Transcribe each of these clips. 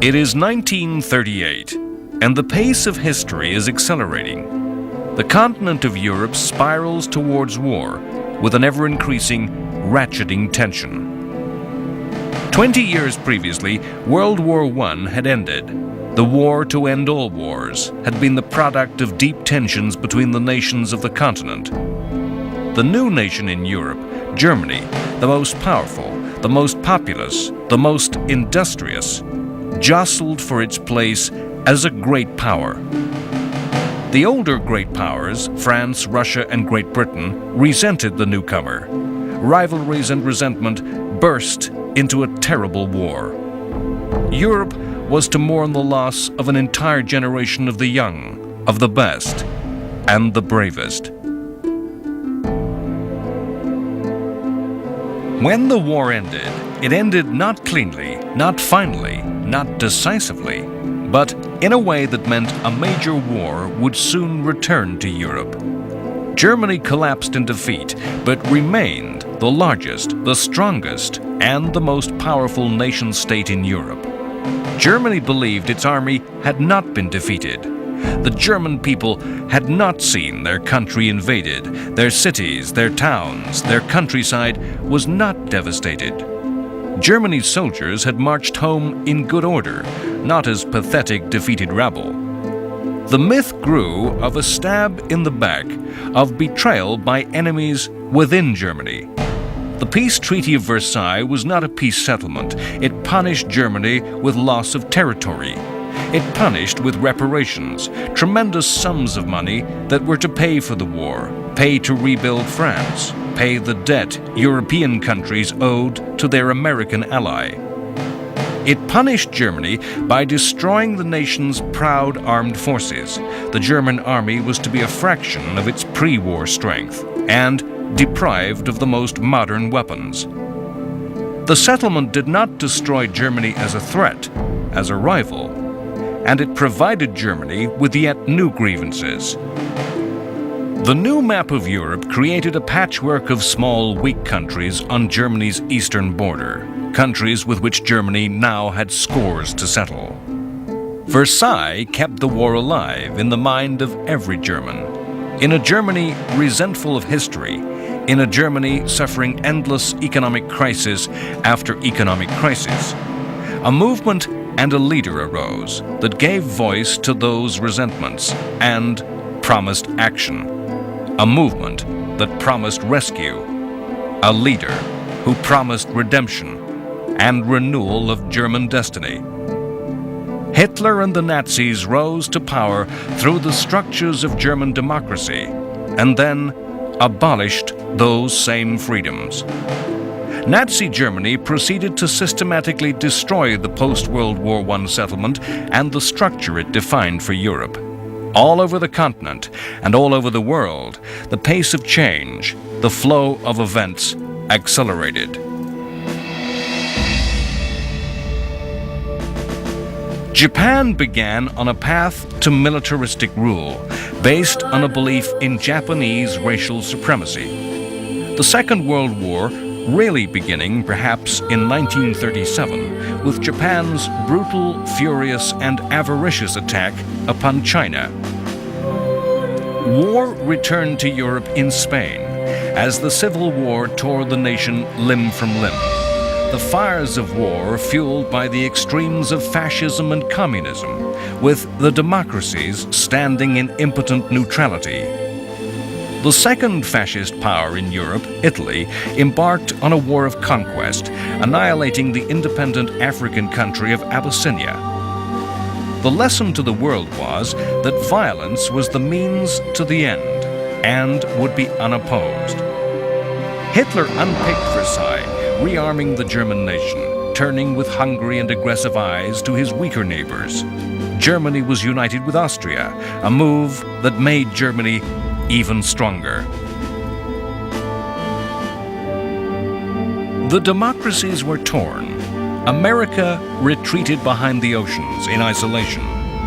It is 1938, and the pace of history is accelerating. The continent of Europe spirals towards war with an ever-increasing, ratcheting tension. 20 years previously, World War I had ended. The war to end all wars had been the product of deep tensions between the nations of the continent. The new nation in Europe, Germany, the most powerful, the most populous, the most industrious, jostled for its place as a great power. The older great powers, France, Russia, and Great Britain, resented the newcomer. Rivalries and resentment burst into a terrible war. Europe was to mourn the loss of an entire generation of the young, of the best, and the bravest. When the war ended, it ended not cleanly, not finally, not decisively, but in a way that meant a major war would soon return to Europe. Germany collapsed in defeat, but remained the largest, the strongest, and the most powerful nation-state in Europe. Germany believed its army had not been defeated. The German people had not seen their country invaded. Their cities, their towns, their countryside was not devastated. Germany's soldiers had marched home in good order, not as pathetic defeated rabble. The myth grew of a stab in the back, of betrayal by enemies within Germany. The peace treaty of Versailles was not a peace settlement. It punished Germany with loss of territory. It punished with reparations, tremendous sums of money that were to pay for the war, pay to rebuild France, pay the debt European countries owed to their American ally. It punished Germany by destroying the nation's proud armed forces. The German army was to be a fraction of its pre-war strength and deprived of the most modern weapons. The settlement did not destroy Germany as a threat, as a rival, and it provided Germany with yet new grievances. The new map of Europe created a patchwork of small, weak countries on Germany's eastern border, countries with which Germany now had scores to settle. Versailles kept the war alive in the mind of every German. In a Germany resentful of history, in a Germany suffering endless economic crisis after economic crisis, a movement and a leader arose that gave voice to those resentments and promised action. A movement that promised rescue. A leader who promised redemption and renewal of German destiny. Hitler and the Nazis rose to power through the structures of German democracy and then abolished those same freedoms. Nazi Germany proceeded to systematically destroy the post-World War I settlement and the structure it defined for Europe. All over the continent and all over the world, the pace of change, the flow of events accelerated. Japan began on a path to militaristic rule, based on a belief in Japanese racial supremacy. The Second World War really beginning perhaps in 1937 with Japan's brutal, furious, and avaricious attack upon China. War returned to Europe in Spain as the Civil War tore the nation limb from limb. The fires of war fueled by the extremes of fascism and communism, with the democracies standing in impotent neutrality. The second fascist power in Europe, Italy, embarked on a war of conquest, annihilating the independent African country of Abyssinia. The lesson to the world was that violence was the means to the end and would be unopposed. Hitler unpicked Versailles, rearming the German nation, turning with hungry and aggressive eyes to his weaker neighbors. Germany was united with Austria, a move that made Germany even stronger. The democracies were torn. America retreated behind the oceans in isolation.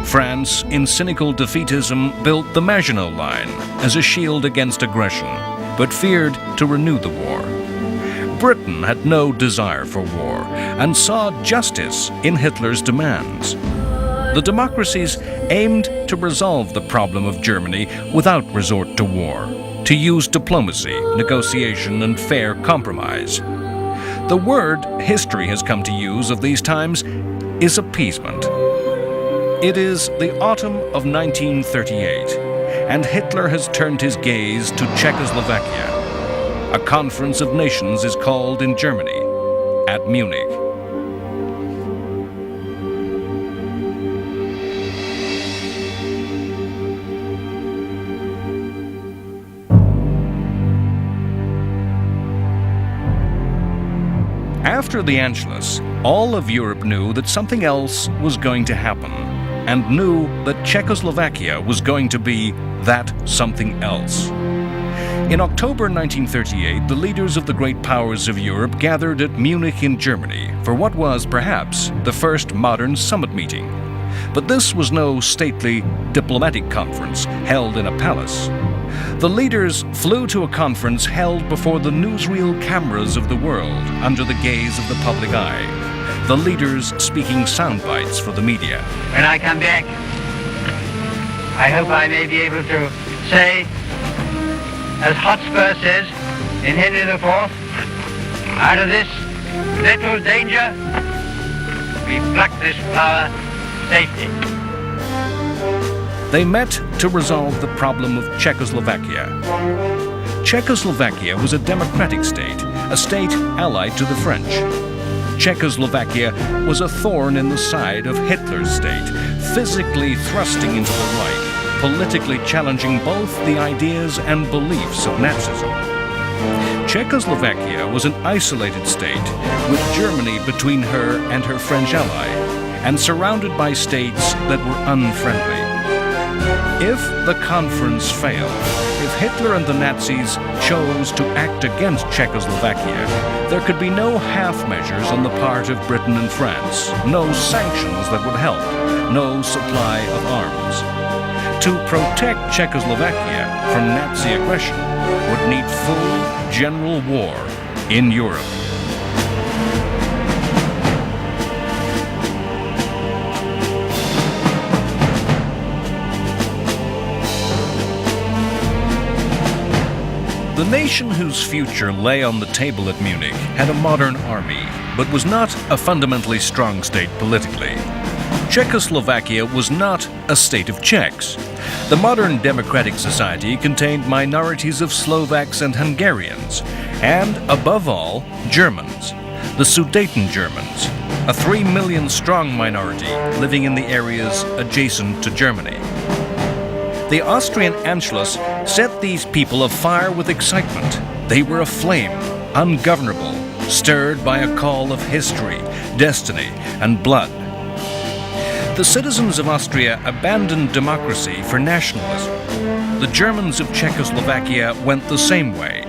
France, in cynical defeatism, built the Maginot Line as a shield against aggression, but feared to renew the war. Britain had no desire for war and saw justice in Hitler's demands. The democracies aimed to resolve the problem of Germany without resort to war, to use diplomacy, negotiation, and fair compromise. The word history has come to use of these times is appeasement. It is the autumn of 1938, and Hitler has turned his gaze to Czechoslovakia. A conference of nations is called in Germany, at Munich. After the Anschluss, all of Europe knew that something else was going to happen, and knew that Czechoslovakia was going to be that something else. In October 1938, the leaders of the great powers of Europe gathered at Munich in Germany for what was, perhaps, the first modern summit meeting. But this was no stately diplomatic conference held in a palace. The leaders flew to a conference held before the newsreel cameras of the world, under the gaze of the public eye. The leaders speaking sound bites for the media. When I come back, I hope I may be able to say, as Hotspur says in Henry IV, out of this little danger, we pluck this flower safely. They met to resolve the problem of Czechoslovakia. Czechoslovakia was a democratic state, a state allied to the French. Czechoslovakia was a thorn in the side of Hitler's state, physically thrusting into the right, politically challenging both the ideas and beliefs of Nazism. Czechoslovakia was an isolated state, with Germany between her and her French ally, and surrounded by states that were unfriendly. If the conference failed, if Hitler and the Nazis chose to act against Czechoslovakia, there could be no half measures on the part of Britain and France, no sanctions that would help, no supply of arms. To protect Czechoslovakia from Nazi aggression would need full general war in Europe. The nation whose future lay on the table at Munich had a modern army, but was not a fundamentally strong state politically. Czechoslovakia was not a state of Czechs. The modern democratic society contained minorities of Slovaks and Hungarians, and, above all, Germans, the Sudeten Germans, a 3 million strong minority living in the areas adjacent to Germany. The Austrian Anschluss set these people afire with excitement. They were aflame, ungovernable, stirred by a call of history, destiny, and blood. The citizens of Austria abandoned democracy for nationalism. The Germans of Czechoslovakia went the same way.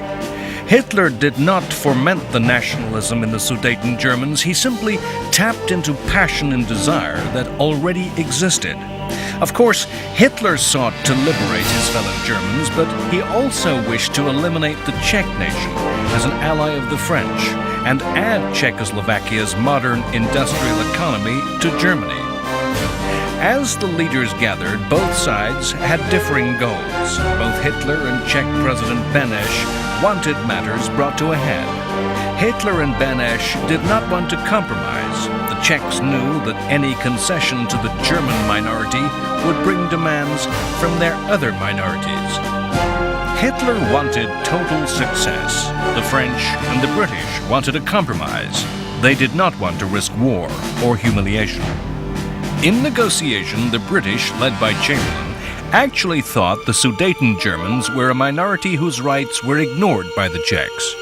Hitler did not foment the nationalism in the Sudeten Germans. He simply tapped into passion and desire that already existed. Of course, Hitler sought to liberate his fellow Germans, but he also wished to eliminate the Czech nation as an ally of the French and add Czechoslovakia's modern industrial economy to Germany. As the leaders gathered, both sides had differing goals. Both Hitler and Czech President Beneš wanted matters brought to a head. Hitler and Beneš did not want to compromise. The Czechs knew that any concession to the German minority would bring demands from their other minorities. Hitler wanted total success. The French and the British wanted a compromise. They did not want to risk war or humiliation. In negotiation, the British, led by Chamberlain, actually thought the Sudeten Germans were a minority whose rights were ignored by the Czechs.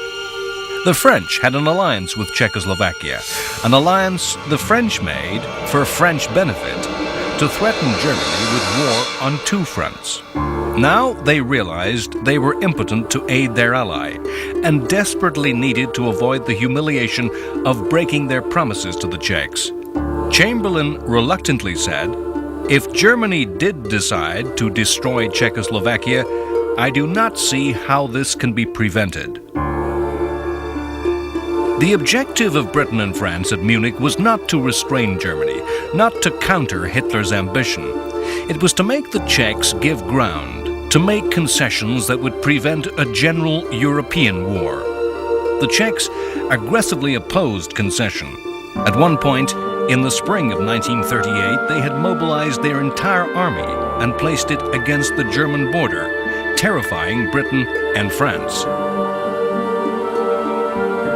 The French had an alliance with Czechoslovakia, an alliance the French made for French benefit, to threaten Germany with war on two fronts. Now they realized they were impotent to aid their ally, and desperately needed to avoid the humiliation of breaking their promises to the Czechs. Chamberlain reluctantly said, "If Germany did decide to destroy Czechoslovakia, I do not see how this can be prevented." The objective of Britain and France at Munich was not to restrain Germany, not to counter Hitler's ambition. It was to make the Czechs give ground, to make concessions that would prevent a general European war. The Czechs aggressively opposed concession. At one point, in the spring of 1938, they had mobilized their entire army and placed it against the German border, terrifying Britain and France.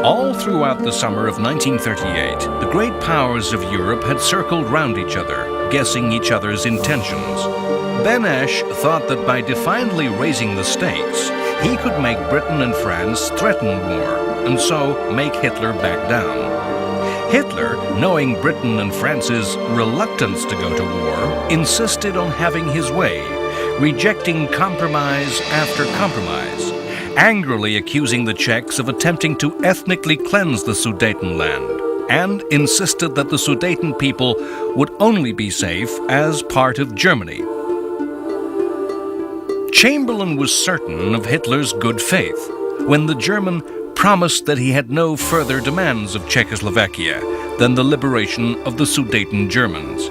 All throughout the summer of 1938, the great powers of Europe had circled round each other, guessing each other's intentions. Benesch thought that by defiantly raising the stakes, he could make Britain and France threaten war, and so make Hitler back down. Hitler, knowing Britain and France's reluctance to go to war, insisted on having his way, rejecting compromise after compromise, angrily accusing the Czechs of attempting to ethnically cleanse the Sudetenland, and insisted that the Sudeten people would only be safe as part of Germany. Chamberlain was certain of Hitler's good faith when the German promised that he had no further demands of Czechoslovakia than the liberation of the Sudeten Germans.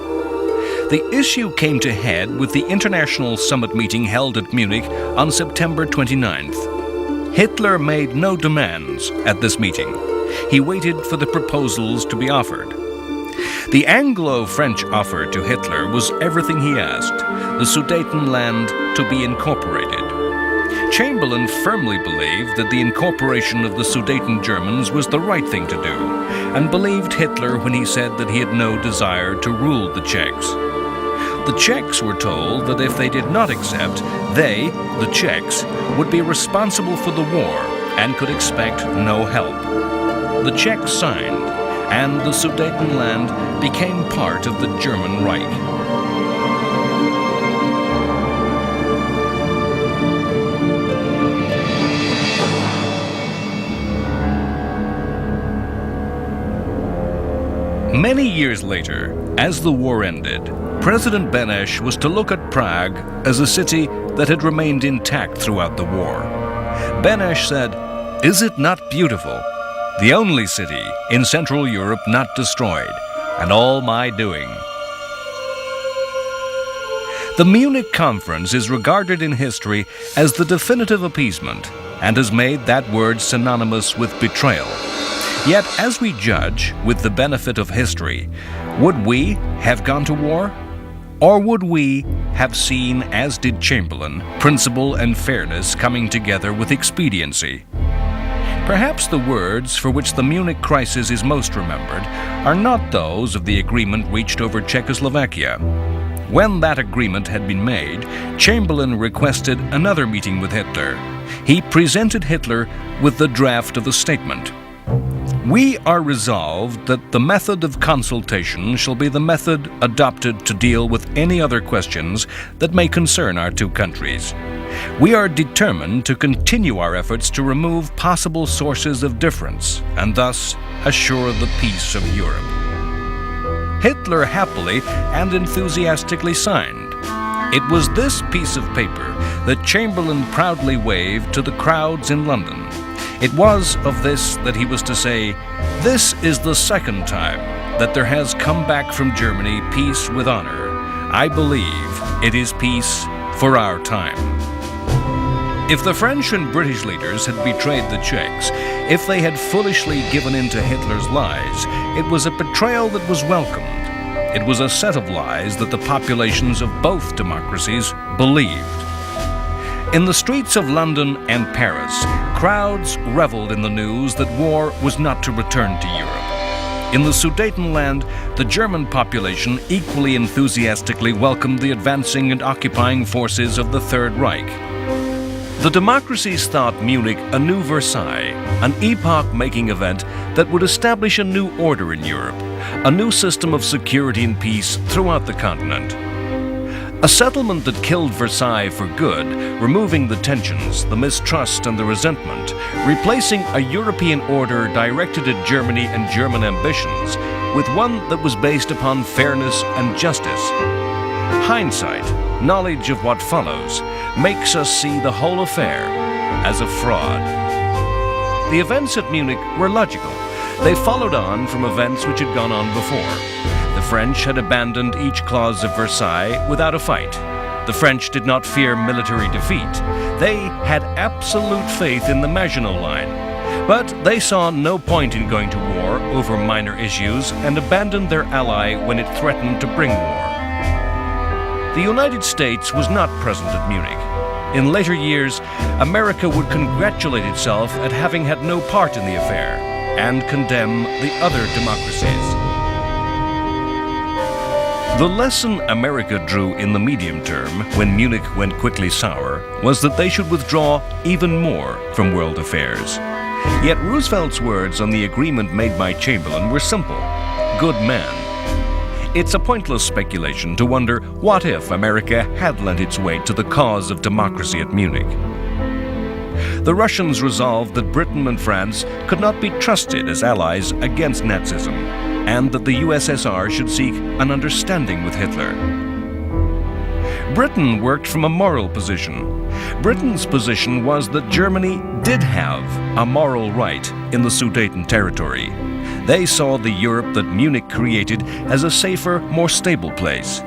The issue came to head with the international summit meeting held at Munich on September 29th. Hitler made no demands at this meeting. He waited for the proposals to be offered. The Anglo-French offer to Hitler was everything he asked, the Sudetenland to be incorporated. Chamberlain firmly believed that the incorporation of the Sudeten Germans was the right thing to do, and believed Hitler when he said that he had no desire to rule the Czechs. The Czechs were told that if they did not accept, they, the Czechs, would be responsible for the war and could expect no help. The Czechs signed, and the Sudetenland became part of the German Reich. Many years later, as the war ended, President Benesch was to look at Prague as a city that had remained intact throughout the war. Benesch said, "Is it not beautiful? The only city in Central Europe not destroyed, and all my doing." The Munich Conference is regarded in history as the definitive appeasement and has made that word synonymous with betrayal. Yet, as we judge with the benefit of history, would we have gone to war? Or would we have seen, as did Chamberlain, principle and fairness coming together with expediency? Perhaps the words for which the Munich crisis is most remembered are not those of the agreement reached over Czechoslovakia. When that agreement had been made, Chamberlain requested another meeting with Hitler. He presented Hitler with the draft of a statement. "We are resolved that the method of consultation shall be the method adopted to deal with any other questions that may concern our two countries. We are determined to continue our efforts to remove possible sources of difference and thus assure the peace of Europe." Hitler happily and enthusiastically signed. It was this piece of paper that Chamberlain proudly waved to the crowds in London. It was of this that he was to say, "This is the second time that there has come back from Germany peace with honor. I believe it is peace for our time." If the French and British leaders had betrayed the Czechs, if they had foolishly given in to Hitler's lies, it was a betrayal that was welcomed. It was a set of lies that the populations of both democracies believed. In the streets of London and Paris, crowds reveled in the news that war was not to return to Europe. In the Sudetenland, the German population equally enthusiastically welcomed the advancing and occupying forces of the Third Reich. The democracies thought Munich a new Versailles, an epoch-making event that would establish a new order in Europe, a new system of security and peace throughout the continent. A settlement that killed Versailles for good, removing the tensions, the mistrust, and the resentment, replacing a European order directed at Germany and German ambitions with one that was based upon fairness and justice. Hindsight, knowledge of what follows, makes us see the whole affair as a fraud. The events at Munich were logical. They followed on from events which had gone on before. The French had abandoned each clause of Versailles without a fight. The French did not fear military defeat. They had absolute faith in the Maginot Line. But they saw no point in going to war over minor issues and abandoned their ally when it threatened to bring war. The United States was not present at Munich. In later years, America would congratulate itself at having had no part in the affair and condemn the other democracies. The lesson America drew in the medium term, when Munich went quickly sour, was that they should withdraw even more from world affairs. Yet Roosevelt's words on the agreement made by Chamberlain were simple: good man. It's a pointless speculation to wonder what if America had lent its weight to the cause of democracy at Munich. The Russians resolved that Britain and France could not be trusted as allies against Nazism, and that the USSR should seek an understanding with Hitler. Britain worked from a moral position. Britain's position was that Germany did have a moral right in the Sudeten territory. They saw the Europe that Munich created as a safer, more stable place.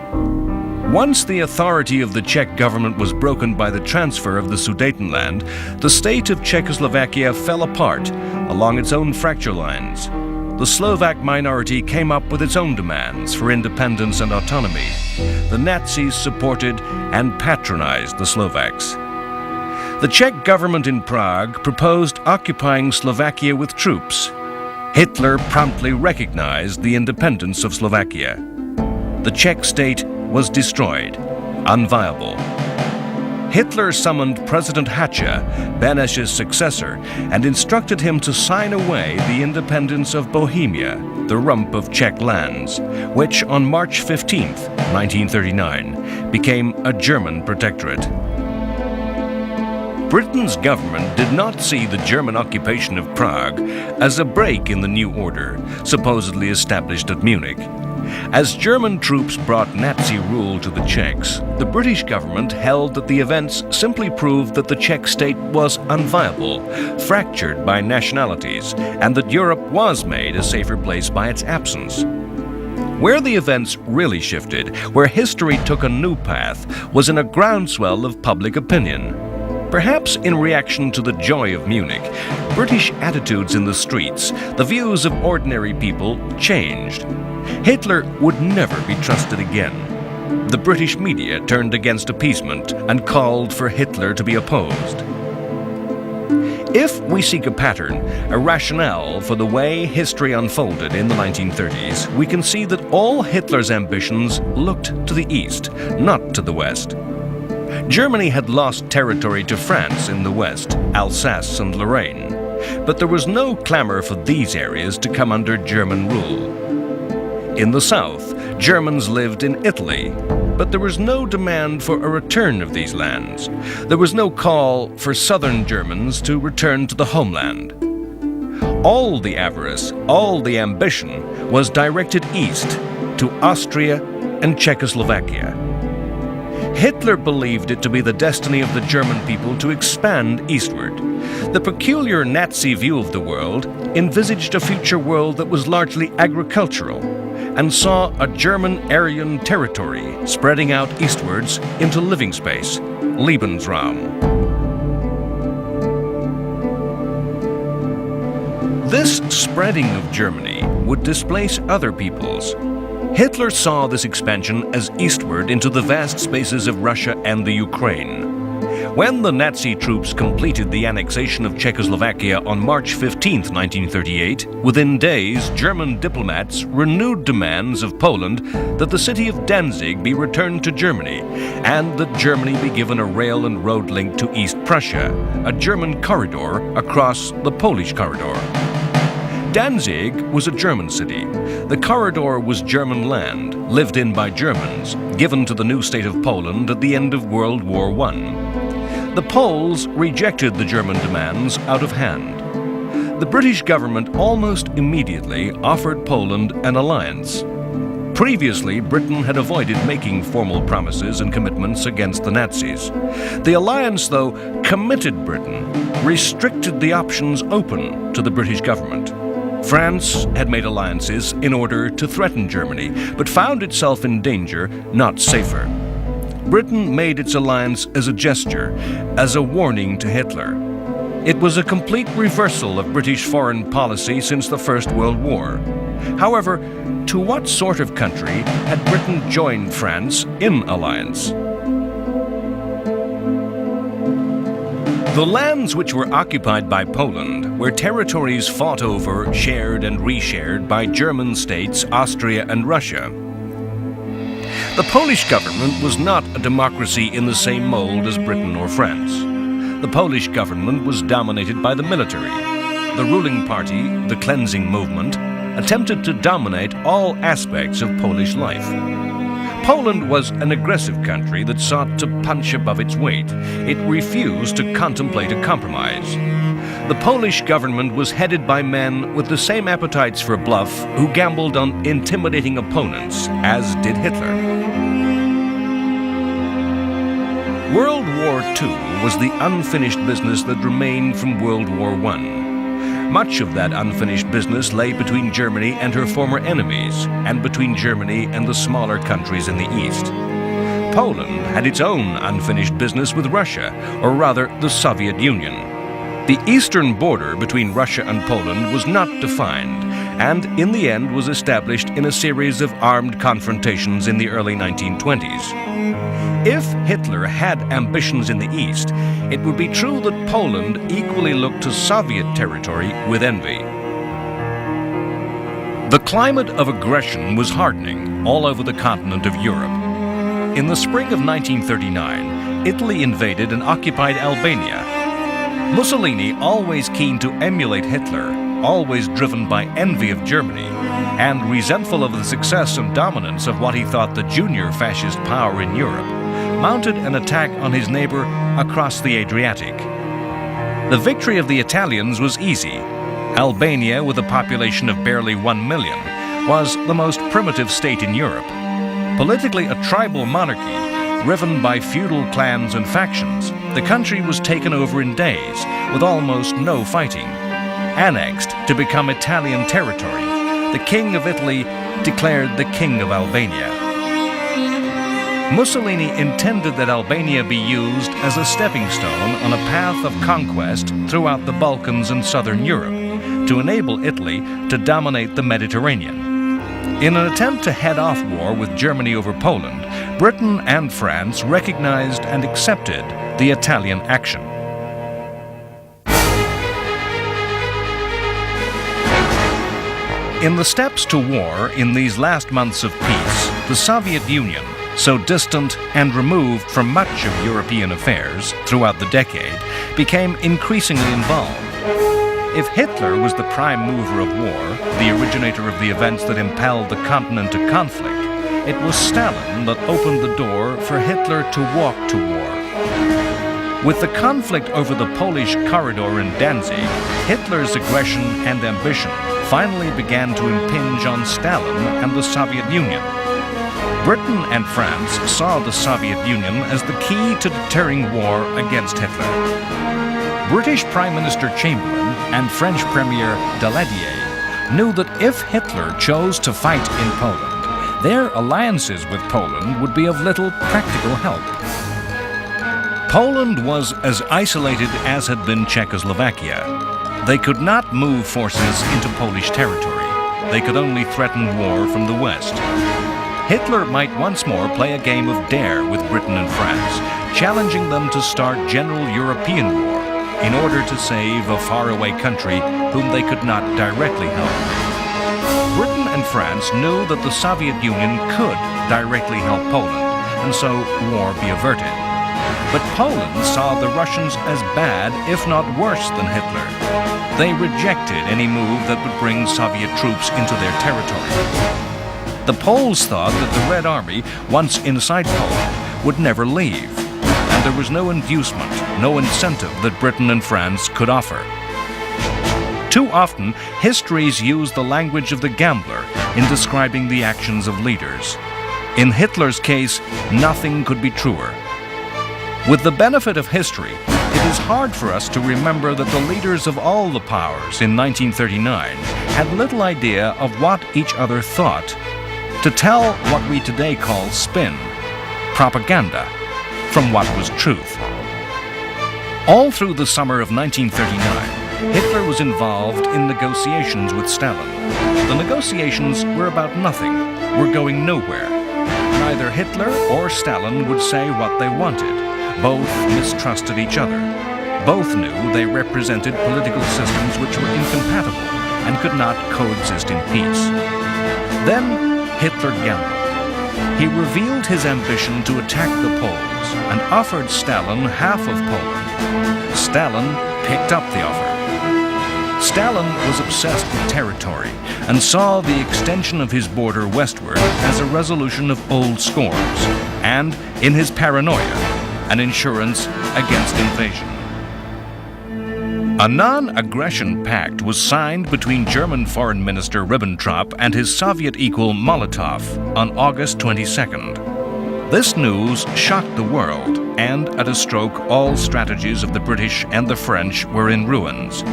Once the authority of the Czech government was broken by the transfer of the Sudetenland, the state of Czechoslovakia fell apart along its own fracture lines. The Slovak minority came up with its own demands for independence and autonomy. The Nazis supported and patronized the Slovaks. The Czech government in Prague proposed occupying Slovakia with troops. Hitler promptly recognized the independence of Slovakia. The Czech state was destroyed, unviable. Hitler summoned President Hacha, Beneš's successor, and instructed him to sign away the independence of Bohemia, the rump of Czech lands, which on March 15, 1939, became a German protectorate. Britain's government did not see the German occupation of Prague as a break in the new order, supposedly established at Munich. As German troops brought Nazi rule to the Czechs, the British government held that the events simply proved that the Czech state was unviable, fractured by nationalities, and that Europe was made a safer place by its absence. Where the events really shifted, where history took a new path, was in a groundswell of public opinion. Perhaps in reaction to the joy of Munich, British attitudes in the streets, the views of ordinary people changed. Hitler would never be trusted again. The British media turned against appeasement and called for Hitler to be opposed. If we seek a pattern, a rationale for the way history unfolded in the 1930s, we can see that all Hitler's ambitions looked to the east, not to the west. Germany had lost territory to France in the west, Alsace and Lorraine, but there was no clamor for these areas to come under German rule. In the south, Germans lived in Italy, but there was no demand for a return of these lands. There was no call for southern Germans to return to the homeland. All the avarice, all the ambition was directed east to Austria and Czechoslovakia. Hitler believed it to be the destiny of the German people to expand eastward. The peculiar Nazi view of the world envisaged a future world that was largely agricultural and saw a German Aryan territory spreading out eastwards into living space, Lebensraum. This spreading of Germany would displace other peoples. Hitler saw this expansion as eastward into the vast spaces of Russia and the Ukraine. When the Nazi troops completed the annexation of Czechoslovakia on March 15, 1938, within days, German diplomats renewed demands of Poland that the city of Danzig be returned to Germany, and that Germany be given a rail and road link to East Prussia, a German corridor across the Polish corridor. Danzig was a German city. The corridor was German land, lived in by Germans, given to the new state of Poland at the end of World War I. The Poles rejected the German demands out of hand. The British government almost immediately offered Poland an alliance. Previously, Britain had avoided making formal promises and commitments against the Nazis. The alliance, though, committed Britain, restricted the options open to the British government. France had made alliances in order to threaten Germany, but found itself in danger, not safer. Britain made its alliance as a gesture, as a warning to Hitler. It was a complete reversal of British foreign policy since the First World War. However, to what sort of country had Britain joined France in alliance? The lands which were occupied by Poland were territories fought over, shared and reshared by German states, Austria and Russia. The Polish government was not a democracy in the same mold as Britain or France. The Polish government was dominated by the military. The ruling party, the Cleansing Movement, attempted to dominate all aspects of Polish life. Poland was an aggressive country that sought to punch above its weight. It refused to contemplate a compromise. The Polish government was headed by men with the same appetites for bluff who gambled on intimidating opponents, as did Hitler. World War II was the unfinished business that remained from World War I. Much of that unfinished business lay between Germany and her former enemies, and between Germany and the smaller countries in the East. Poland had its own unfinished business with Russia, or rather the Soviet Union. The eastern border between Russia and Poland was not defined, and in the end was established in a series of armed confrontations in the early 1920s. If Hitler had ambitions in the East, it would be true that Poland equally looked to Soviet territory with envy. The climate of aggression was hardening all over the continent of Europe. In the spring of 1939, Italy invaded and occupied Albania. Mussolini, always keen to emulate Hitler, always driven by envy of Germany, and resentful of the success and dominance of what he thought the junior fascist power in Europe, mounted an attack on his neighbor across the Adriatic. The victory of the Italians was easy. Albania, with a population of barely 1 million, was the most primitive state in Europe. Politically a tribal monarchy, riven by feudal clans and factions, the country was taken over in days, with almost no fighting. Annexed to become Italian territory, the King of Italy declared the King of Albania. Mussolini intended that Albania be used as a stepping stone on a path of conquest throughout the Balkans and southern Europe, to enable Italy to dominate the Mediterranean. In an attempt to head off war with Germany over Poland, Britain and France recognized and accepted the Italian action. In the steps to war in these last months of peace, the Soviet Union, so distant and removed from much of European affairs throughout the decade, became increasingly involved. If Hitler was the prime mover of war, the originator of the events that impelled the continent to conflict, it was Stalin that opened the door for Hitler to walk to war. With the conflict over the Polish corridor in Danzig, Hitler's aggression and ambition finally began to impinge on Stalin and the Soviet Union. Britain and France saw the Soviet Union as the key to deterring war against Hitler. British Prime Minister Chamberlain and French Premier Daladier knew that if Hitler chose to fight in Poland, their alliances with Poland would be of little practical help. Poland was as isolated as had been Czechoslovakia. They could not move forces into Polish territory. They could only threaten war from the west. Hitler might once more play a game of dare with Britain and France, challenging them to start general European war in order to save a faraway country whom they could not directly help. Britain and France knew that the Soviet Union could directly help Poland, and so war be averted. But Poland saw the Russians as bad, if not worse, than Hitler. They rejected any move that would bring Soviet troops into their territory. The Poles thought that the Red Army, once inside Poland, would never leave, and there was no inducement, no incentive that Britain and France could offer. Too often, histories use the language of the gambler in describing the actions of leaders. In Hitler's case, nothing could be truer. With the benefit of history, it is hard for us to remember that the leaders of all the powers in 1939 had little idea of what each other thought. To tell what we today call spin, propaganda, from what was truth. All through the summer of 1939, Hitler was involved in negotiations with Stalin. The negotiations were about nothing, were going nowhere. Neither Hitler or Stalin would say what they wanted. Both mistrusted each other. Both knew they represented political systems which were incompatible and could not coexist in peace. Then Hitler gambled. He revealed his ambition to attack the Poles and offered Stalin half of Poland. Stalin picked up the offer. Stalin was obsessed with territory and saw the extension of his border westward as a resolution of old scores and, in his paranoia, an insurance against invasion. A non-aggression pact was signed between German Foreign Minister Ribbentrop and his Soviet equal Molotov on August 22nd. This news shocked the world, and at a stroke all strategies of the British and the French were in ruins.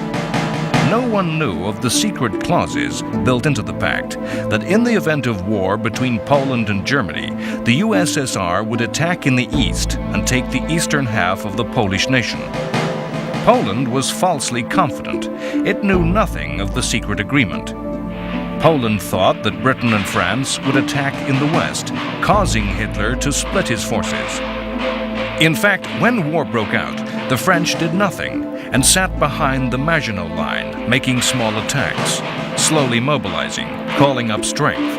No one knew of the secret clauses built into the pact that in the event of war between Poland and Germany, the USSR would attack in the east and take the eastern half of the Polish nation. Poland was falsely confident. It knew nothing of the secret agreement. Poland thought that Britain and France would attack in the west, causing Hitler to split his forces. In fact, when war broke out, the French did nothing and sat behind the Maginot Line, making small attacks, slowly mobilizing, calling up strength.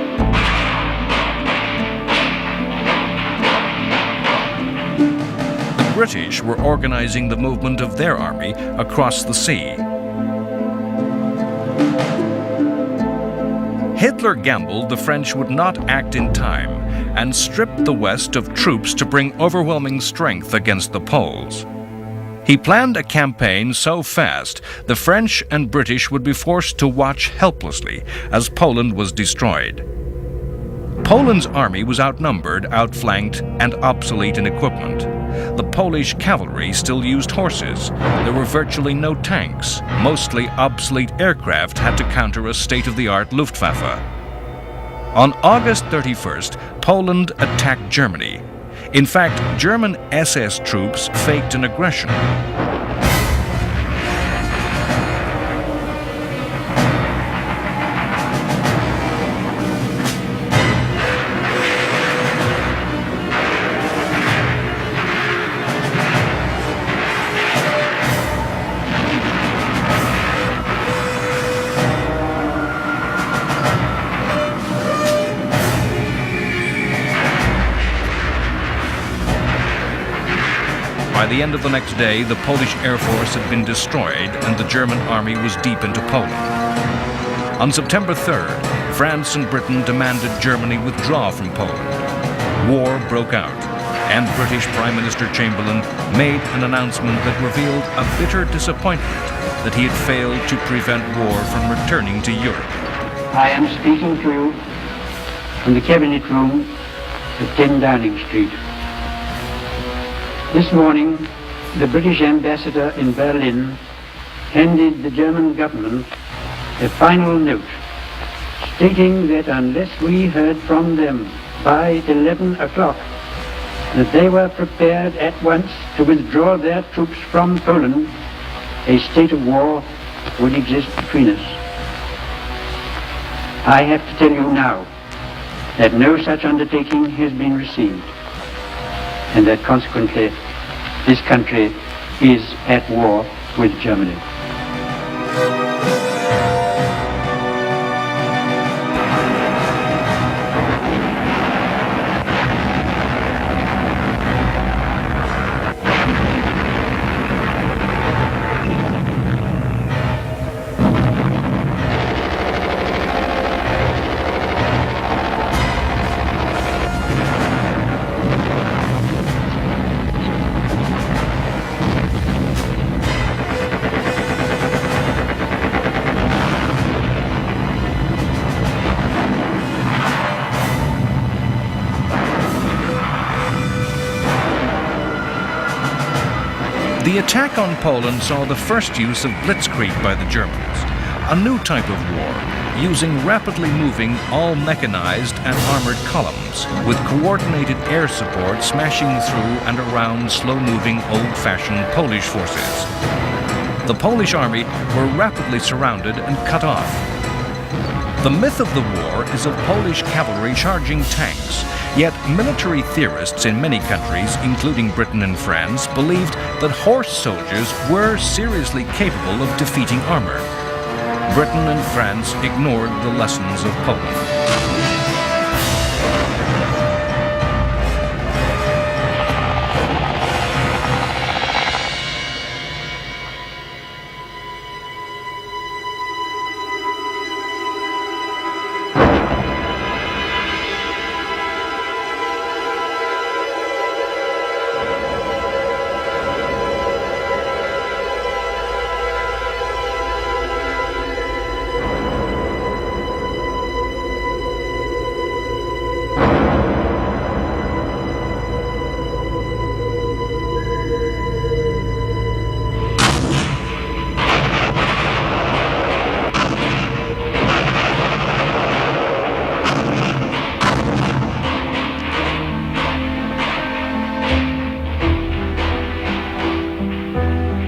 The British were organizing the movement of their army across the sea. Hitler gambled the French would not act in time and stripped the West of troops to bring overwhelming strength against the Poles. He planned a campaign so fast the French and British would be forced to watch helplessly as Poland was destroyed. Poland's army was outnumbered, outflanked, and obsolete in equipment. The Polish cavalry still used horses. There were virtually no tanks. Mostly obsolete aircraft had to counter a state-of-the-art Luftwaffe. On August 31st, Poland attacked Germany. In fact, German SS troops faked an aggression. By the end of the next day, the Polish Air Force had been destroyed and the German army was deep into Poland. On September 3rd, France and Britain demanded Germany withdraw from Poland. War broke out, and British Prime Minister Chamberlain made an announcement that revealed a bitter disappointment that he had failed to prevent war from returning to Europe. I am speaking to you from the Cabinet Room at 10 Downing Street. This morning, the British ambassador in Berlin handed the German government a final note stating that unless we heard from them by 11 o'clock that they were prepared at once to withdraw their troops from Poland, a state of war would exist between us. I have to tell you now that no such undertaking has been received, and that consequently this country is at war with Germany. The attack on Poland saw the first use of blitzkrieg by the Germans, a new type of war, using rapidly moving, all-mechanized and armored columns, with coordinated air support smashing through and around slow-moving, old-fashioned Polish forces. The Polish army were rapidly surrounded and cut off. The myth of the war is of Polish cavalry charging tanks, yet military theorists in many countries, including Britain and France, believed that horse soldiers were seriously capable of defeating armor. Britain and France ignored the lessons of Poland.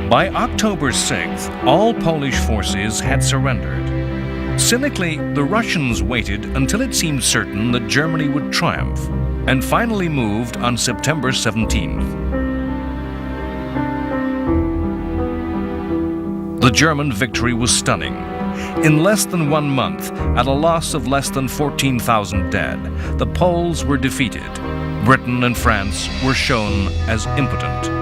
By October 6th, all Polish forces had surrendered. Cynically, the Russians waited until it seemed certain that Germany would triumph, and finally moved on September 17th. The German victory was stunning. In less than 1 month, at a loss of less than 14,000 dead, the Poles were defeated. Britain and France were shown as impotent.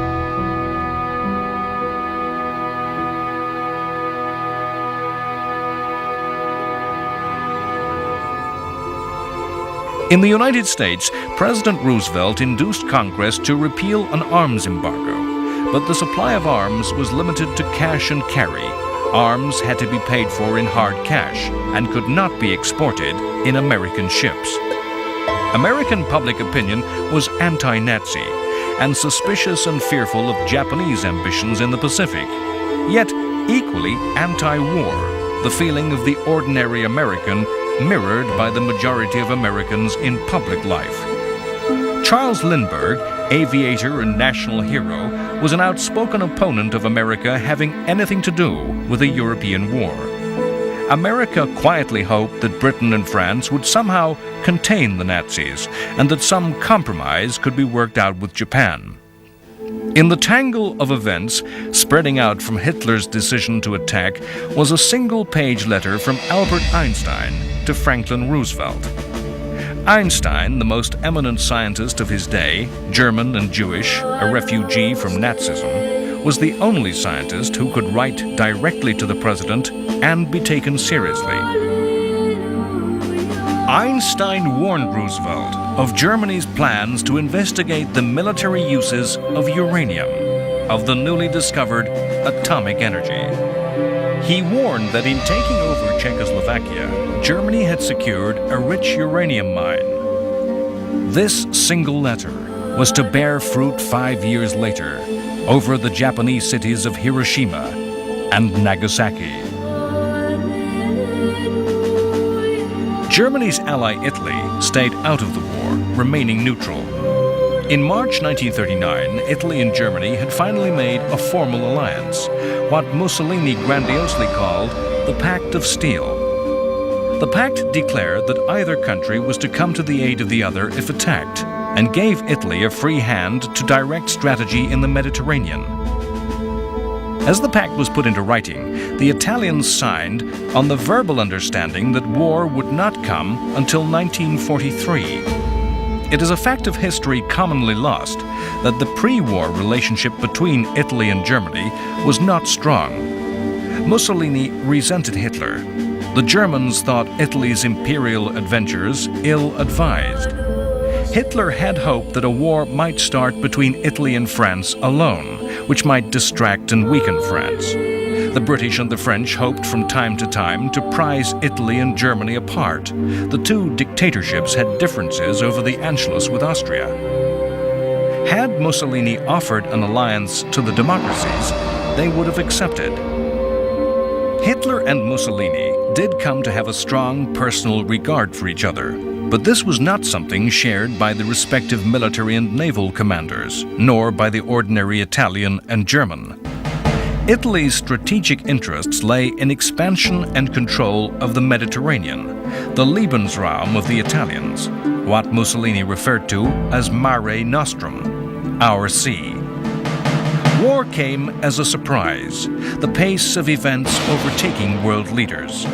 In the United States, President Roosevelt induced Congress to repeal an arms embargo, but the supply of arms was limited to cash and carry. Arms had to be paid for in hard cash and could not be exported in American ships. American public opinion was anti-Nazi and suspicious and fearful of Japanese ambitions in the Pacific, yet equally anti-war, the feeling of the ordinary American mirrored by the majority of Americans in public life. Charles Lindbergh, aviator and national hero, was an outspoken opponent of America having anything to do with a European war. America quietly hoped that Britain and France would somehow contain the Nazis and that some compromise could be worked out with Japan. In the tangle of events spreading out from Hitler's decision to attack was a single-page letter from Albert Einstein to Franklin Roosevelt. Einstein, the most eminent scientist of his day, German and Jewish, a refugee from Nazism, was the only scientist who could write directly to the president and be taken seriously. Einstein warned Roosevelt of Germany's plans to investigate the military uses of uranium, of the newly discovered atomic energy. He warned that in taking over Czechoslovakia, Germany had secured a rich uranium mine. This single letter was to bear fruit 5 years later over the Japanese cities of Hiroshima and Nagasaki. Germany's ally Italy stayed out of the war, remaining neutral. In March 1939, Italy and Germany had finally made a formal alliance, what Mussolini grandiosely called the Pact of Steel. The pact declared that either country was to come to the aid of the other if attacked, and gave Italy a free hand to direct strategy in the Mediterranean. As the pact was put into writing, the Italians signed on the verbal understanding that war would not come until 1943. It is a fact of history commonly lost that the pre-war relationship between Italy and Germany was not strong. Mussolini resented Hitler. The Germans thought Italy's imperial adventures ill-advised. Hitler had hoped that a war might start between Italy and France alone, which might distract and weaken France. The British and the French hoped from time to time to prize Italy and Germany apart. The two dictatorships had differences over the Anschluss with Austria. Had Mussolini offered an alliance to the democracies, they would have accepted. Hitler and Mussolini did come to have a strong personal regard for each other, but this was not something shared by the respective military and naval commanders, nor by the ordinary Italian and German. Italy's strategic interests lay in expansion and control of the Mediterranean, the Lebensraum of the Italians, what Mussolini referred to as Mare Nostrum, our sea. War came as a surprise, the pace of events overtaking world leaders.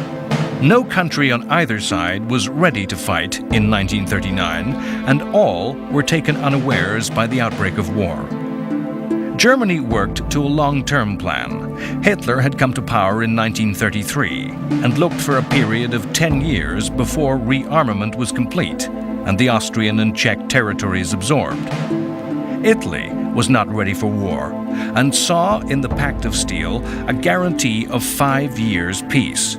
No country on either side was ready to fight in 1939, and all were taken unawares by the outbreak of war. Germany worked to a long-term plan. Hitler had come to power in 1933 and looked for a period of 10 years before rearmament was complete and the Austrian and Czech territories absorbed. Italy was not ready for war and saw in the Pact of Steel a guarantee of 5 years' peace.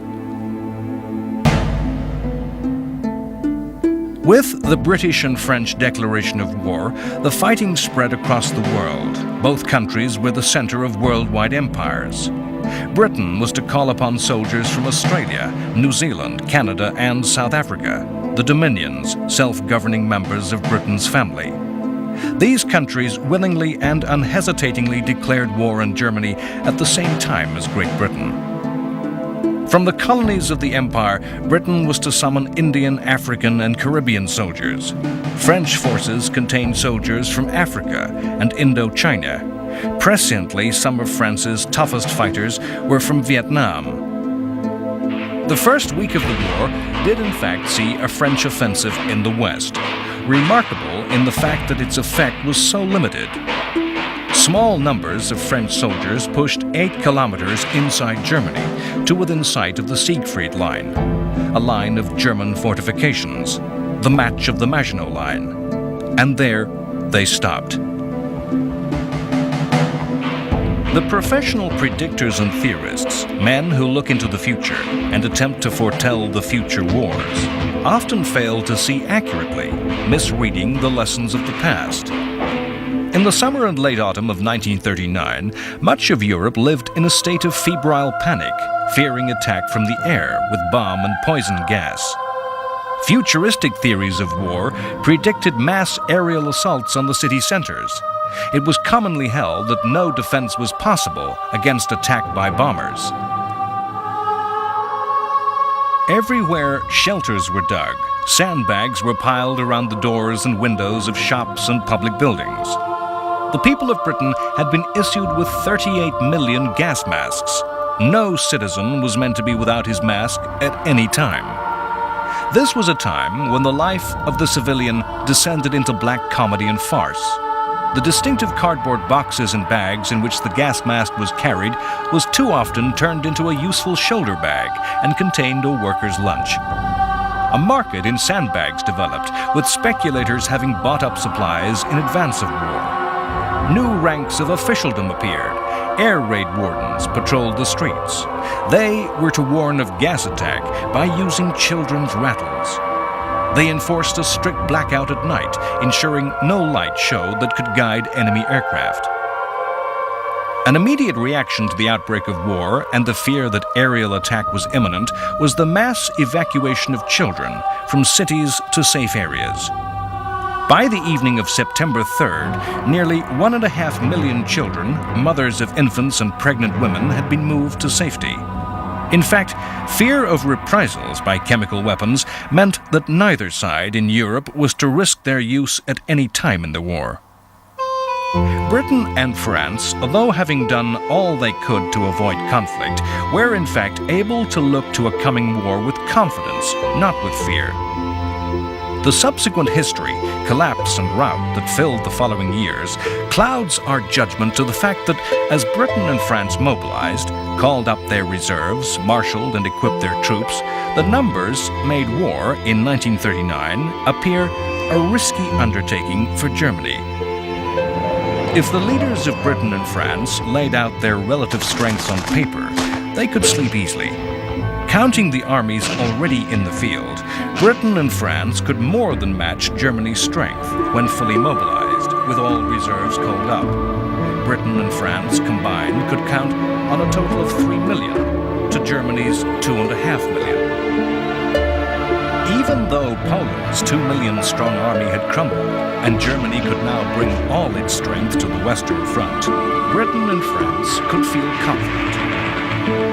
With the British and French declaration of war, the fighting spread across the world. Both countries were the center of worldwide empires. Britain was to call upon soldiers from Australia, New Zealand, Canada, and South Africa, the Dominions, self-governing members of Britain's family. These countries willingly and unhesitatingly declared war on Germany at the same time as Great Britain. From the colonies of the empire, Britain was to summon Indian, African, and Caribbean soldiers. French forces contained soldiers from Africa and Indochina. Presciently, some of France's toughest fighters were from Vietnam. The first week of the war did in fact see a French offensive in the west, remarkable in the fact that its effect was so limited. Small numbers of French soldiers pushed 8 kilometers inside Germany to within sight of the Siegfried Line, a line of German fortifications, the match of the Maginot Line. And there they stopped. The professional predictors and theorists, men who look into the future and attempt to foretell the future wars, often fail to see accurately, misreading the lessons of the past. In the summer and late autumn of 1939, much of Europe lived in a state of febrile panic, fearing attack from the air with bomb and poison gas. Futuristic theories of war predicted mass aerial assaults on the city centers. It was commonly held that no defense was possible against attack by bombers. Everywhere shelters were dug. Sandbags were piled around the doors and windows of shops and public buildings. The people of Britain had been issued with 38 million gas masks. No citizen was meant to be without his mask at any time. This was a time when the life of the civilian descended into black comedy and farce. The distinctive cardboard boxes and bags in which the gas mask was carried was too often turned into a useful shoulder bag and contained a worker's lunch. A market in sandbags developed, with speculators having bought up supplies in advance of war. New ranks of officialdom appeared. Air raid wardens patrolled the streets. They were to warn of gas attack by using children's rattles. They enforced a strict blackout at night, ensuring no light showed that could guide enemy aircraft. An immediate reaction to the outbreak of war and the fear that aerial attack was imminent was the mass evacuation of children from cities to safe areas. By the evening of September 3rd, nearly 1.5 million children, mothers of infants and pregnant women, had been moved to safety. In fact, fear of reprisals by chemical weapons meant that neither side in Europe was to risk their use at any time in the war. Britain and France, although having done all they could to avoid conflict, were in fact able to look to a coming war with confidence, not with fear. The subsequent history, collapse and rout that filled the following years clouds our judgment to the fact that as Britain and France mobilized, called up their reserves, marshaled and equipped their troops, the numbers made war in 1939 appear a risky undertaking for Germany. If the leaders of Britain and France laid out their relative strengths on paper, they could sleep easily. Counting the armies already in the field, Britain and France could more than match Germany's strength when fully mobilized. with all reserves coaled up. Britain and France combined could count on a total of 3 million to Germany's 2.5 million. Even though Poland's 2 million strong army had crumbled and Germany could now bring all its strength to the Western Front, Britain and France could feel confident.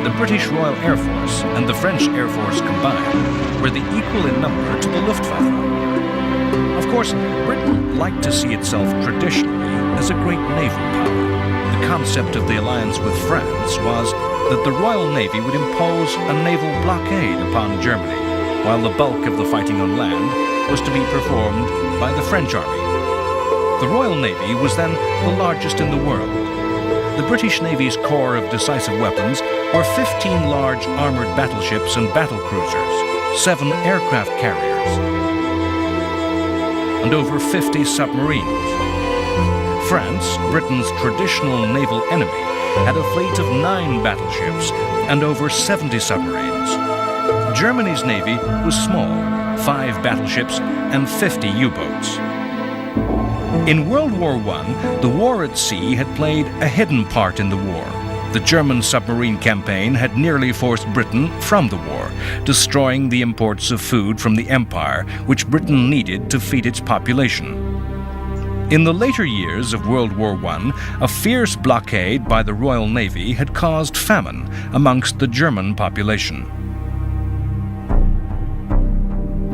The British Royal Air Force and the French Air Force combined were the equal in number to the Luftwaffe. Of course, Britain liked to see itself traditionally as a great naval power. The concept of the alliance with France was that the Royal Navy would impose a naval blockade upon Germany, while the bulk of the fighting on land was to be performed by the French army. The Royal Navy was then the largest in the world. The British Navy's corps of decisive weapons are 15 large armored battleships and battlecruisers, 7 aircraft carriers, and over 50 submarines. France, Britain's traditional naval enemy, had a fleet of 9 battleships and over 70 submarines. Germany's navy was small, 5 battleships and 50 U-boats. In World War I, the war at sea had played a hidden part in the war. The German submarine campaign had nearly forced Britain from the war, destroying the imports of food from the empire, which Britain needed to feed its population. In the later years of World War I, a fierce blockade by the Royal Navy had caused famine amongst the German population.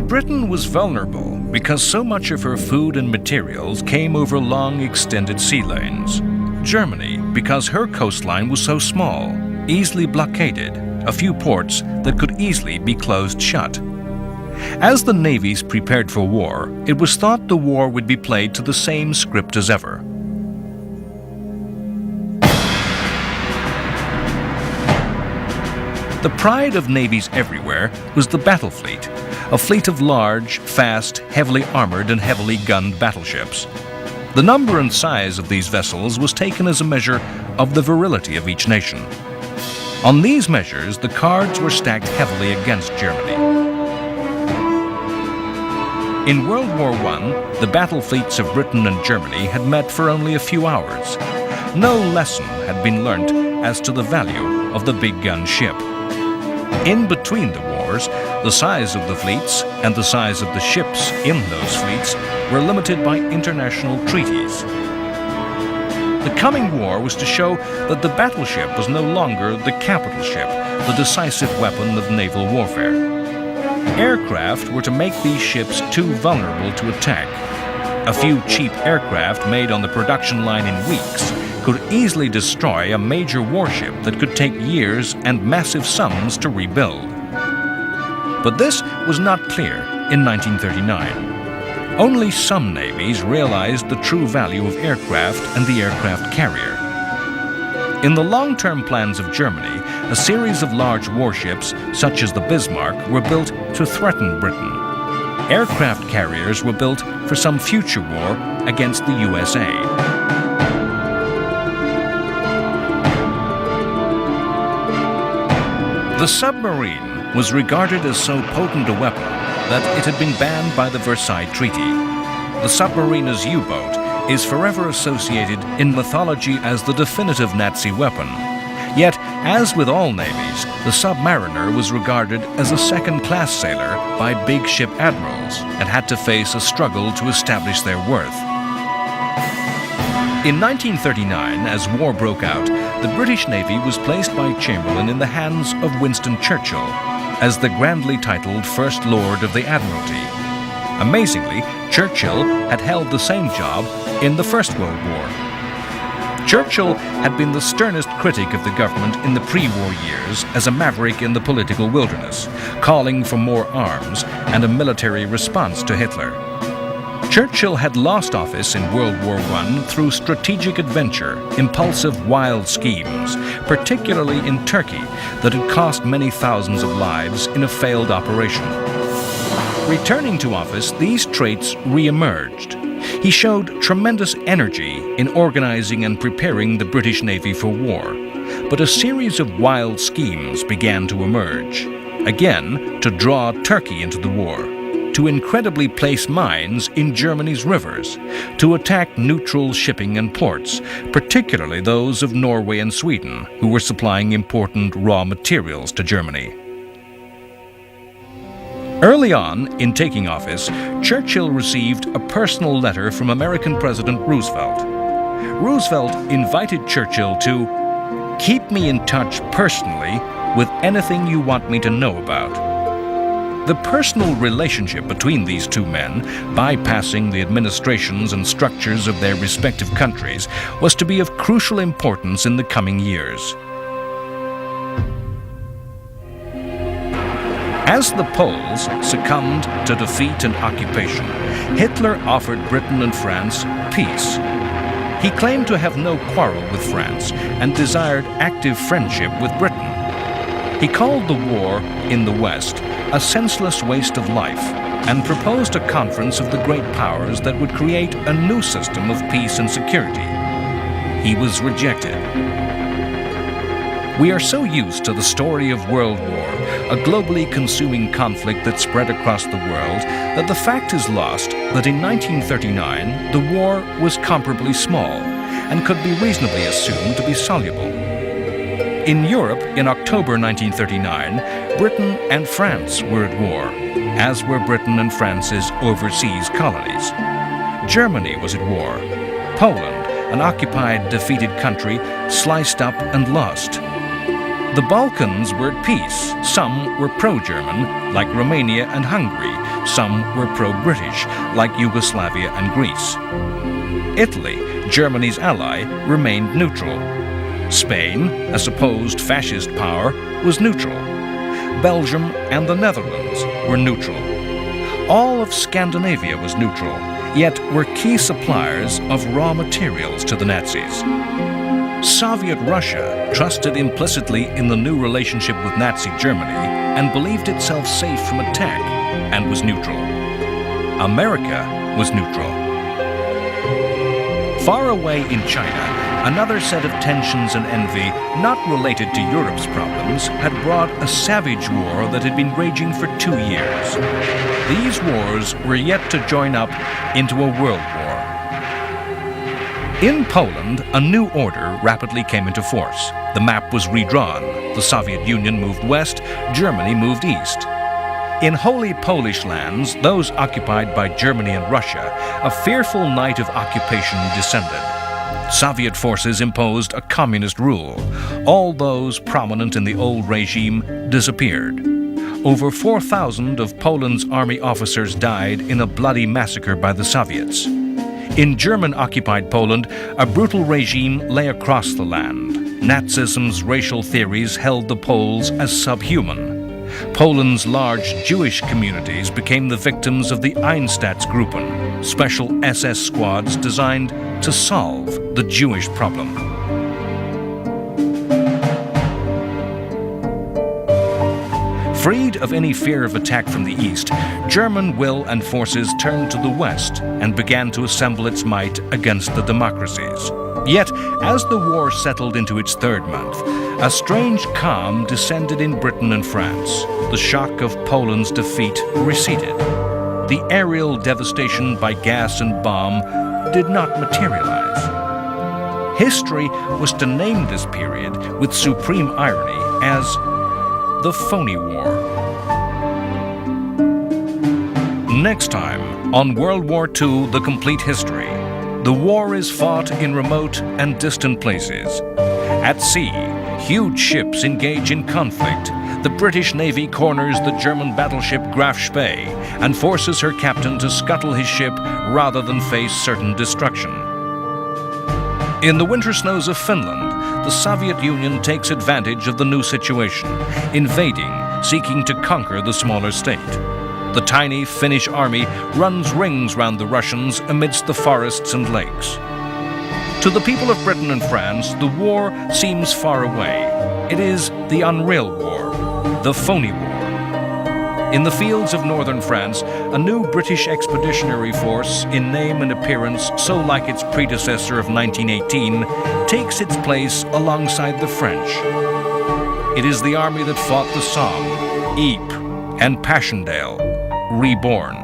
Britain was vulnerable because so much of her food and materials came over long, extended sea lanes. Germany, because her coastline was so small, easily blockaded a few ports that could easily be closed shut. As the navies prepared for war, it was thought the war would be played to the same script as ever. The pride of navies everywhere was the battle fleet, a fleet of large, fast, heavily armored and heavily gunned battleships. The number and size of these vessels was taken as a measure of the virility of each nation. On these measures, the cards were stacked heavily against Germany. In World War I, the battle fleets of Britain and Germany had met for only a few hours. No lesson had been learnt as to the value of the big gun ship. In between the wars, the size of the fleets and the size of the ships in those fleets were limited by international treaties. The coming war was to show that the battleship was no longer the capital ship, the decisive weapon of naval warfare. Aircraft were to make these ships too vulnerable to attack. A few cheap aircraft made on the production line in weeks could easily destroy a major warship that could take years and massive sums to rebuild. But this was not clear in 1939. Only some navies realized the true value of aircraft and the aircraft carrier. In the long-term plans of Germany, a series of large warships, such as the Bismarck, were built to threaten Britain. Aircraft carriers were built for some future war against the USA. The submarine was regarded as so potent a weapon that it had been banned by the Versailles Treaty. The submarine as U-boat is forever associated in mythology as the definitive Nazi weapon. Yet, as with all navies, the submariner was regarded as a second-class sailor by big ship admirals and had to face a struggle to establish their worth. In 1939, as war broke out, the British Navy was placed by Chamberlain in the hands of Winston Churchill as the grandly titled First Lord of the Admiralty. Amazingly, Churchill had held the same job in the First World War. Churchill had been the sternest critic of the government in the pre-war years as a maverick in the political wilderness, calling for more arms and a military response to Hitler. Churchill had lost office in World War I through strategic adventure, impulsive, wild schemes, particularly in Turkey, that had cost many thousands of lives in a failed operation. Returning to office, these traits re-emerged. He showed tremendous energy in organizing and preparing the British Navy for war, but a series of wild schemes began to emerge, again to draw Turkey into the war, to incredibly place mines in Germany's rivers, to attack neutral shipping and ports, particularly those of Norway and Sweden, who were supplying important raw materials to Germany. Early on, in taking office, Churchill received a personal letter from American President Roosevelt. Roosevelt invited Churchill to keep me in touch personally with anything you want me to know about. The personal relationship between these two men, bypassing the administrations and structures of their respective countries, was to be of crucial importance in the coming years. As the Poles succumbed to defeat and occupation, Hitler offered Britain and France peace. He claimed to have no quarrel with France and desired active friendship with Britain. He called the war in the West a senseless waste of life and proposed a conference of the great powers that would create a new system of peace and security. He was rejected. We are so used to the story of World War, a globally consuming conflict that spread across the world, that the fact is lost that in 1939 the war was comparably small and could be reasonably assumed to be soluble. In Europe, in October 1939, Britain and France were at war, as were Britain and France's overseas colonies. Germany was at war. Poland, an occupied, defeated country, sliced up and lost. The Balkans were at peace. Some were pro-German, like Romania and Hungary. Some were pro-British, like Yugoslavia and Greece. Italy, Germany's ally, remained neutral. Spain, a supposed fascist power, was neutral. Belgium and the Netherlands were neutral. All of Scandinavia was neutral, yet were key suppliers of raw materials to the Nazis. Soviet Russia trusted implicitly in the new relationship with Nazi Germany and believed itself safe from attack and was neutral. America was neutral. Far away in China, another set of tensions and envy, not related to Europe's problems, had brought a savage war that had been raging for 2 years. These wars were yet to join up into a world war. In Poland, a new order rapidly came into force. The map was redrawn. The Soviet Union moved west, Germany moved east. In holy Polish lands, those occupied by Germany and Russia, a fearful night of occupation descended. Soviet forces imposed a communist rule. All those prominent in the old regime disappeared. Over 4,000 of Poland's army officers died in a bloody massacre by the Soviets. In German-occupied Poland, a brutal regime lay across the land. Nazism's racial theories held the Poles as subhuman. Poland's large Jewish communities became the victims of the Einsatzgruppen, special SS squads designed to solve the Jewish problem. Freed of any fear of attack from the east, German will and forces turned to the west and began to assemble its might against the democracies. Yet, as the war settled into its third month, a strange calm descended in Britain and France. The shock of Poland's defeat receded. The aerial devastation by gas and bomb did not materialize. History was to name this period with supreme irony as the Phony War. Next time on World War II, The Complete History. The war is fought in remote and distant places. At sea, huge ships engage in conflict. The British Navy corners the German battleship Graf Spee and forces her captain to scuttle his ship rather than face certain destruction. In the winter snows of Finland, the Soviet Union takes advantage of the new situation, invading, seeking to conquer the smaller state. The tiny Finnish army runs rings round the Russians amidst the forests and lakes. To the people of Britain and France, the war seems far away. It is the unreal war, the phony war. In the fields of northern France, a new British expeditionary force, in name and appearance so like its predecessor of 1918, takes its place alongside the French. It is the army that fought the Somme, Ypres, and Passchendaele, reborn.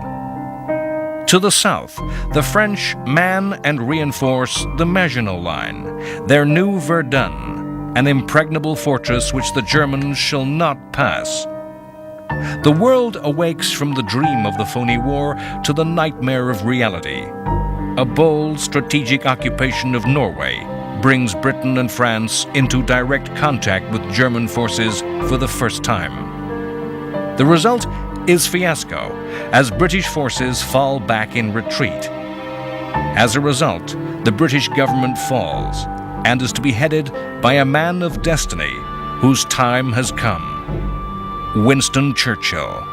To the south, the French man and reinforce the Maginot Line, their new Verdun, an impregnable fortress which the Germans shall not pass. The world awakes from the dream of the phony war to the nightmare of reality. A bold strategic occupation of Norway brings Britain and France into direct contact with German forces for the first time. The result is fiasco, as British forces fall back in retreat. As a result, the British government falls and is to be headed by a man of destiny whose time has come, Winston Churchill.